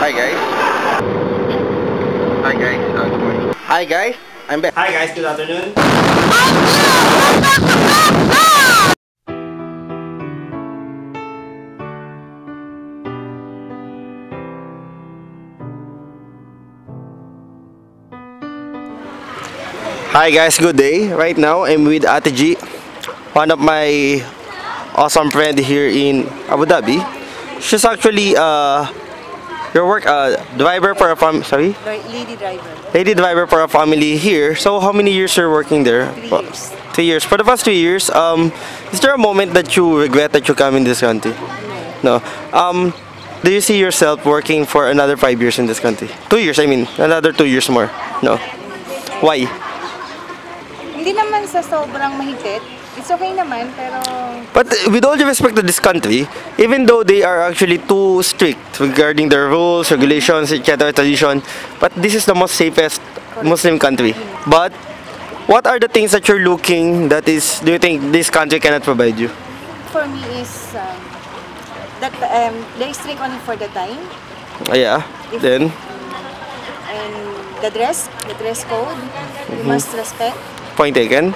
Hi guys. Hi guys. Good morning. Hi guys. I'm back. Hi guys, good afternoon. Hi guys, good day. Right now I'm with Ate G, one of my awesome friend here in Abu Dhabi. She's actually your work driver for a family. Lady driver for a family here. So how many years you're working there? 3 years. 3 years. For the past 3 years, is there a moment that you regret that you come in this country? No. Do you see yourself working for another 5 years in this country? 2 years, I mean, another 2 years more. No. Why? Hindi naman sa sobrang mahigpit. It's okay naman, pero... But with all due respect to this country, even though they are actually too strict regarding their rules, regulations, etc., tradition, but this is the most safest Muslim country. But what are the things that you're looking that is, do you think this country cannot provide you? For me is that they're strict only for the time. Yeah, then? And the dress code, you must respect. Point taken.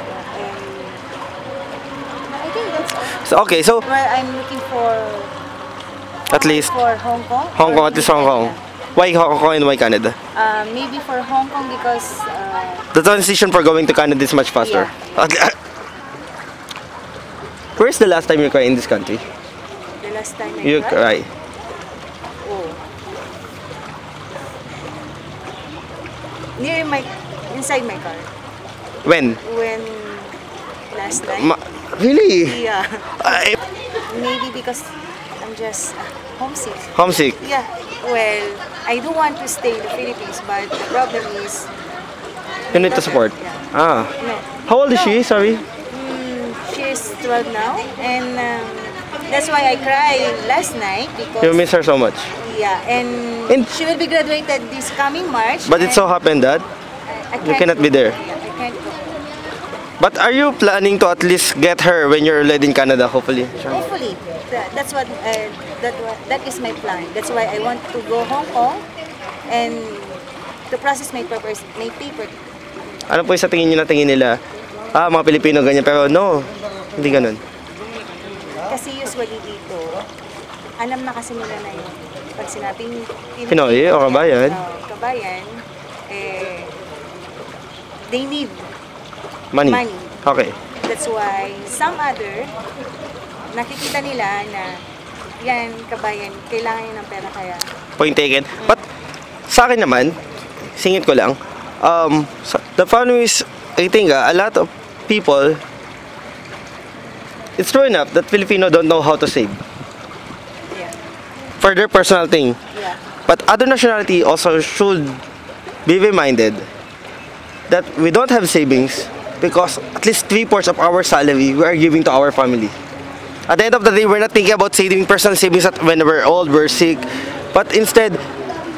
I think that's all. So, okay, so Where I'm looking for... at least For Hong Kong. Hong Kong, at least Hong Kong. Why Hong Kong and why Canada? Maybe for Hong Kong because... The transition for going to Canada is much faster. Yeah. Where's the last time you cried in this country? The last time You I cry. Oh. Inside my car. When? When last time? Really? Yeah. Maybe because I'm just homesick. Homesick? Yeah. Well, I do want to stay in the Philippines, but the problem is... You need to support? Yeah. Ah. No. How old is she? Sorry? She's 12 now, and that's why I cried last night because... You miss her so much? Yeah, and she will be graduated this coming March. But it so happened that you cannot be there. Yeah, I can't go. But are you planning to at least get her when you're already in Canada, hopefully? Hopefully, that is my plan. That's why I want to go Hong Kong and to process my paper. Ano po yung sa tingin nyo na tingin nila? Mga Pilipino ganyan, pero no, hindi ganun. Kasi usually dito, alam na kasi nila na yun. Pag sinabing Pinoy o kabayan? Kabayan, they need Money. Okay. That's why some other, nakikita nila na yan, kabayan, kailangan yun ng pera kaya. Point taken. But sa akin naman, singit ko lang, the problem is, I think a lot of people, it's true enough that Filipino don't know how to save. Yeah. For their personal thing. Yeah. But other nationality also should be reminded that we don't have savings because at least 3/4 of our salary we are giving to our family. At the end of the day, we're not thinking about saving personal savings when we're old, we're sick, but instead,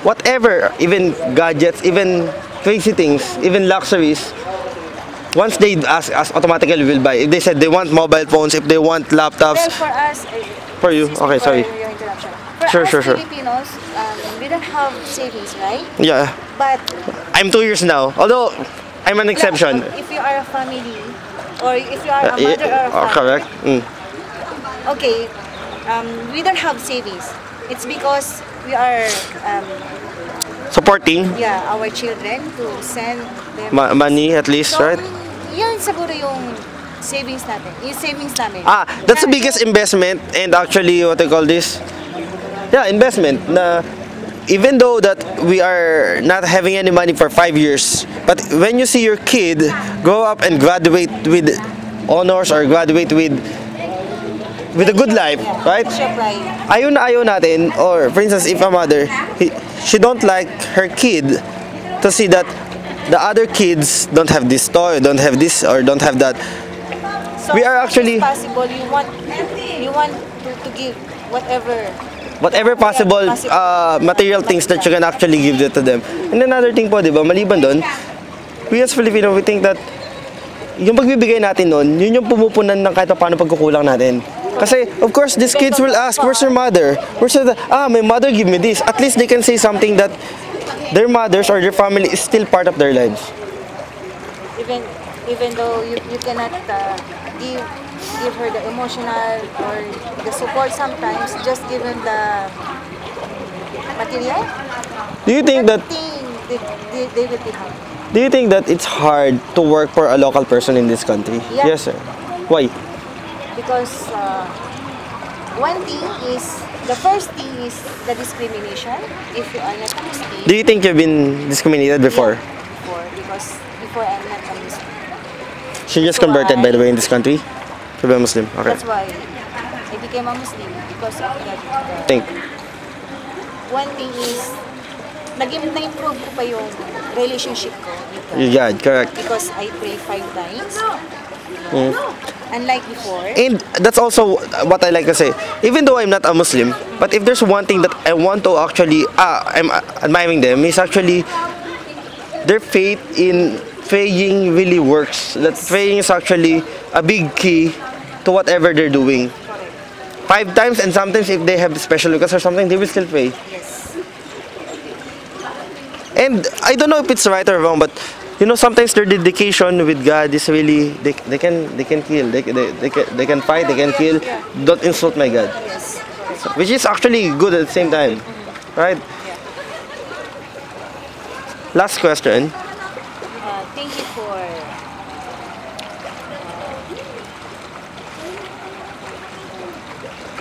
whatever, even gadgets, even crazy things, even luxuries, once they ask us, automatically we'll buy. If they said they want mobile phones, if they want laptops. Then for us, for you, okay, sorry. For your interruption. For us Sure. Filipinos, we don't have savings, right? Yeah. But I'm 2 years now, although I'm an exception. if you are a family, or if you are a mother or a father, correct. okay, we don't have savings. It's because we are Supporting our children to send them money at least, so, right? Yan siguro yung savings natin. Yung savings namin. That's the biggest investment, and actually what I call this, investment na even though that we are not having any money for 5 years, but when you see your kid grow up and graduate with honors or graduate with a good life, right? Ayaw na ayaw natin, or for instance, if a mother, she don't like her kid to see that the other kids don't have this toy, don't have this, or don't have that. So we are actually possible. You want to give whatever possible material things that you can actually give it to them. And another thing po, di ba, maliban doon, we as Filipino, we think that yung pagbibigay natin nun, yun yung pumupunan ng kahit paano pagkukulang natin. Kasi, of course, these kids will ask, where's your mother? My mother give me this. At least they can say something that their mothers or their family is still part of their lives. Even though you cannot give her the emotional or the support sometimes, just give her the material. Do you think that they will be happy. Do you think that it's hard to work for a local person in this country? Yeah. Yes, sir. Why? Because one thing is, the first thing is the discrimination if you are not Muslim. Do you think you've been discriminated before? Because before I'm not a Muslim. She just converted, by the way, in this country to be a Muslim. Okay. That's why I became a Muslim because of that. Think. One thing is, na-improve ko pa yung relationship ko with God. Yeah, correct. Because I pray 5 times. Unlike before. And that's also what I like to say. Even though I'm not a Muslim, but if there's one thing that I want to actually, I'm admiring them, is actually their faith in praying really works. That praying is actually a big key to whatever they're doing. 5 times, and sometimes if they have special requests or something, they will still pray. Yes. And I don't know if it's right or wrong, but you know, sometimes their dedication with God is really they can kill, they can fight, they can kill. Don't insult my God. Yes. So, which is actually good at the same time, right? Last question. Thank you for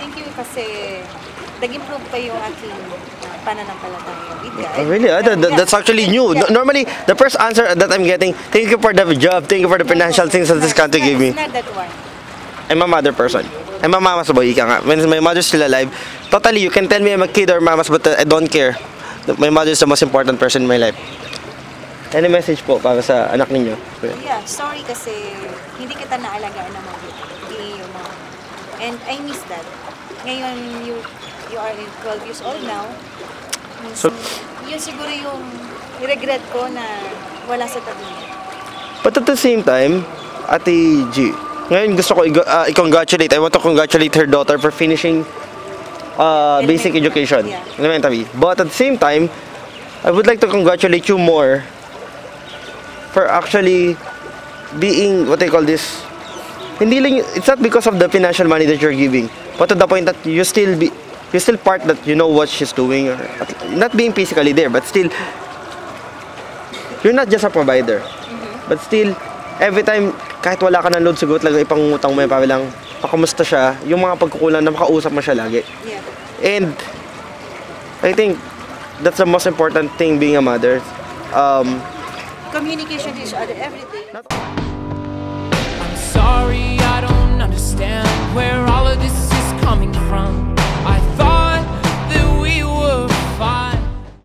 thank you kasi nag-improve pa yung aking pananampalataya with God. Really? That's actually new. Normally, the first answer that I'm getting, thank you for the job, thank you for the financial things that this country gave me. It's not that one. I'm a mother person. I'm a mama's boy, ika nga. When my mother's still alive, totally, you can tell me I'm a kid or mama's, but I don't care. My mother is the most important person in my life. Any message po para sa anak ninyo? Yeah, sorry kasi hindi kita naalagaan ng mabuti, yung mga. And I miss that. Ngayon, you are 12 years old now. So, yun siguro yung regret ko na wala sa tabi niya. But at the same time, Ate G, ngayon gusto ko i-congratulate. I want to congratulate her daughter for finishing basic education, elementary. But at the same time, I would like to congratulate you more for actually being, what I call this, hindi lang, it's not because of the financial money that you're giving, but to the point that you still part that you know what she's doing, or not being physically there, but still, you're not just a provider, but still, every time, kahit wala ka ng load, siguro talaga ipangutang mo yung pabilang, pakamusta siya, yung mga pagkukulang na makausap mo siya lagi. Yeah. And I think that's the most important thing being a mother. Communication to each other every day.